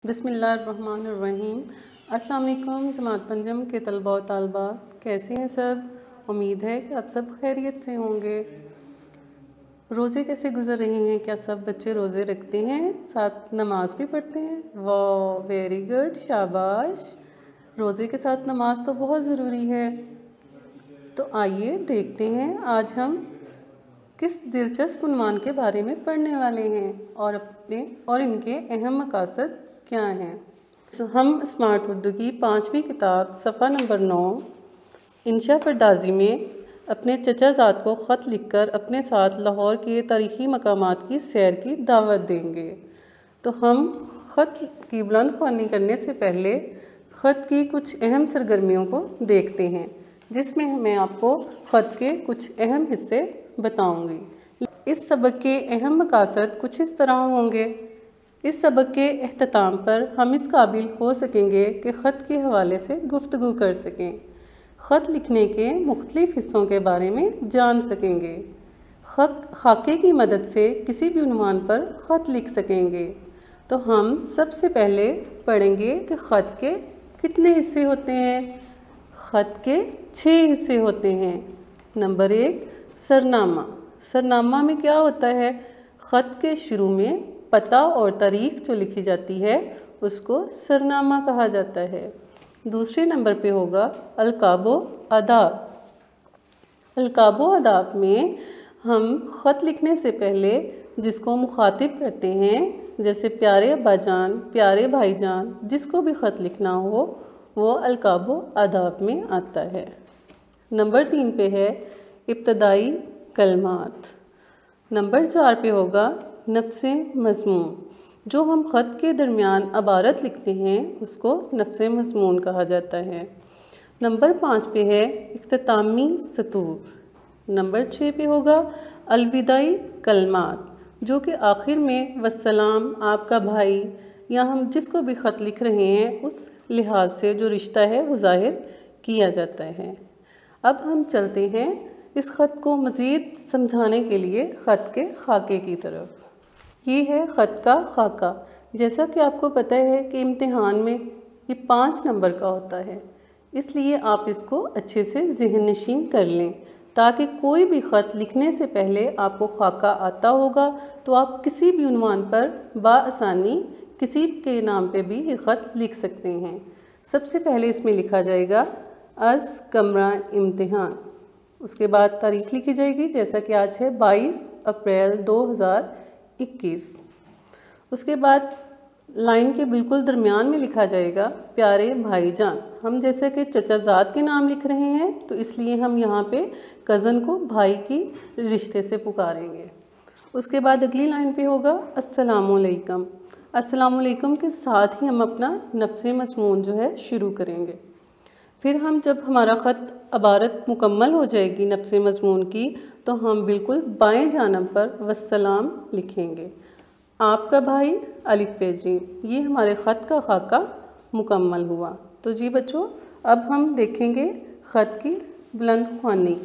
बिस्मिल्लाहिर्रहमानिर्रहीम। अस्सलाम वालेकुम जमात पंजम के तलबा व तालबात, कैसे हैं सब? उम्मीद है कि आप सब खैरियत से होंगे। रोज़े कैसे गुजर रहे हैं? क्या सब बच्चे रोज़े रखते हैं, साथ नमाज भी पढ़ते हैं? वाह, वेरी गुड, शाबाश। रोज़े के साथ नमाज तो बहुत ज़रूरी है। तो आइए देखते हैं आज हम किस दिलचस्प उन्वान के बारे में पढ़ने वाले हैं और इनके अहम मकासद क्या हैं। तो हम स्मार्ट उर्दू की 5वीं किताब सफ़ा नंबर 9 इंशा परदाजी में अपने चचा ज़ाद को ख़त लिखकर अपने साथ लाहौर के तारीख़ी मकामात की सैर की दावत देंगे। तो हम ख़त की बुलंद ख़वानी करने से पहले ख़त की कुछ अहम सरगर्मियों को देखते हैं, जिसमें मैं आपको ख़त के कुछ अहम हिस्से बताऊंगी। इस सबक के अहम मकासद कुछ इस तरह होंगे। इस सबक के अख्ताम पर हम इस काबिल हो सकेंगे कि ख़त के हवाले से गुफ्तगू कर सकें, ख़त लिखने के मुख्तलिफ़ हिस्सों के बारे में जान सकेंगे, खाके की मदद से किसी भी उन्वान पर ख़त लिख सकेंगे। तो हम सबसे पहले पढ़ेंगे कि ख़त के कितने हिस्से होते हैं। ख़त के 6 हिस्से होते हैं। नंबर 1, सरनामा। सरनामा में क्या होता है? ख़त के शुरू में पता और तारीख़ जो लिखी जाती है उसको सरनामा कहा जाता है। दूसरे नंबर पे होगा अलकाबो आदाब। अलकाबो आदाब में हम ख़त लिखने से पहले जिसको मुखातिब करते हैं, जैसे प्यारे अब्बाजान, प्यारे भाईजान, जिसको भी ख़त लिखना हो वो अलकाबो आदाब में आता है। नंबर 3 पे है इब्तदाई कलमात। नंबर 4 पे होगा नफ्से मज़मून। जो हम ख़त के दरमियान अबारत लिखते हैं उसको नफ्से मज़मून कहा जाता है। नंबर 5 पे है इख्तितामी सतूर। नंबर 6 पे होगा अलविदाई कलमात, जो कि आखिर में वस्सलाम, आपका भाई, या हम जिसको भी ख़त लिख रहे हैं उस लिहाज से जो रिश्ता है वो ज़ाहिर किया जाता है। अब हम चलते हैं इस ख़त को मज़ीद समझाने के लिए ख़त के खाके की तरफ। ये है ख़त का खाका। जैसा कि आपको पता है कि इम्तिहान में ये 5 नंबर का होता है, इसलिए आप इसको अच्छे से ज़हन नशीन कर लें, ताकि कोई भी ख़त लिखने से पहले आपको खाका आता होगा तो आप किसी भी उन्वान पर बाआसानी किसी के नाम पे भी ये ख़त लिख सकते हैं। सबसे पहले इसमें लिखा जाएगा अज़ कमरा इम्तिहान। उसके बाद तारीख़ लिखी जाएगी, जैसा कि आज है 22 अप्रैल 2021। उसके बाद लाइन के बिल्कुल दरमियान में लिखा जाएगा प्यारे भाईजान। हम जैसे कि चचाज़ाद के नाम लिख रहे हैं तो इसलिए हम यहाँ पे कज़न को भाई की रिश्ते से पुकारेंगे। उसके बाद अगली लाइन पे होगा अस्सलामुअलैकुम। अस्सलामुअलैकुम के साथ ही हम अपना नफ्से मज़मून जो है शुरू करेंगे। फिर हम जब हमारा ख़त अबारत मुकम्मल हो जाएगी नफ्से मज़मून की, तो हम बिल्कुल बाएं जानब पर वस्सलाम लिखेंगे। आपका भाई अलिफ पे जी। ये हमारे ख़त का खाका मुकम्मल हुआ। तो जी बच्चों, अब हम देखेंगे ख़त की बुलंद ख़वानी।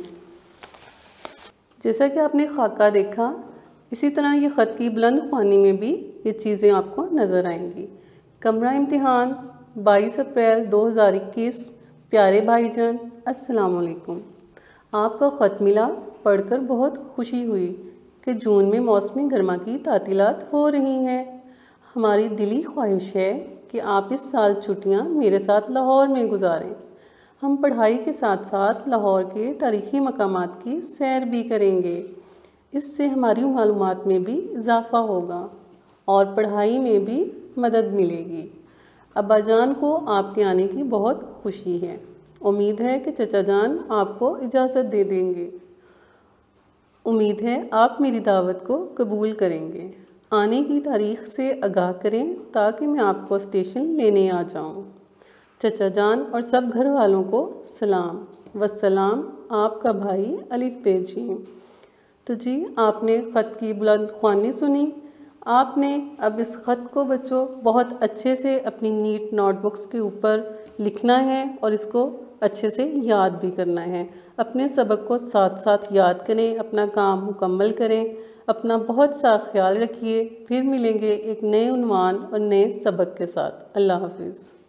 जैसा कि आपने खाका देखा, इसी तरह ये ख़त की बुलंद ख़वानी में भी ये चीज़ें आपको नज़र आएंगी। कमरा इम्तिहान, 22 अप्रैल 2021। प्यारे भाईजान, अस्सलाम वालेकुम। आपका ख़त मिला, पढ़कर बहुत खुशी हुई कि जून में मौसमी गर्मा की तातीलात हो रही हैं। हमारी दिली ख्वाहिश है कि आप इस साल छुट्टियां मेरे साथ लाहौर में गुजारें। हम पढ़ाई के साथ साथ लाहौर के तारीख़ी मकामात की सैर भी करेंगे। इससे हमारी मालूमात में भी इजाफ़ा होगा और पढ़ाई में भी मदद मिलेगी। अब्बाजान को आपके आने की बहुत खुशी है। उम्मीद है कि चचा जान आपको इजाज़त दे देंगे। उम्मीद है आप मेरी दावत को कबूल करेंगे। आने की तारीख़ से आगाह करें ताकि मैं आपको स्टेशन लेने आ जाऊं। चचा जान और सब घर वालों को सलाम। वस्सलाम, आपका भाई अलिफ पे जी। तो जी, आपने ख़त की बुलंद ख़वानी सुनी। आपने अब इस ख़त को बच्चों बहुत अच्छे से अपनी नीट नोटबुक्स के ऊपर लिखना है और इसको अच्छे से याद भी करना है। अपने सबक को साथ साथ याद करें, अपना काम मुकम्मल करें। अपना बहुत सा ख्याल रखिए। फिर मिलेंगे एक नए उन्वान और नए सबक के साथ। अल्लाह हाफिज़।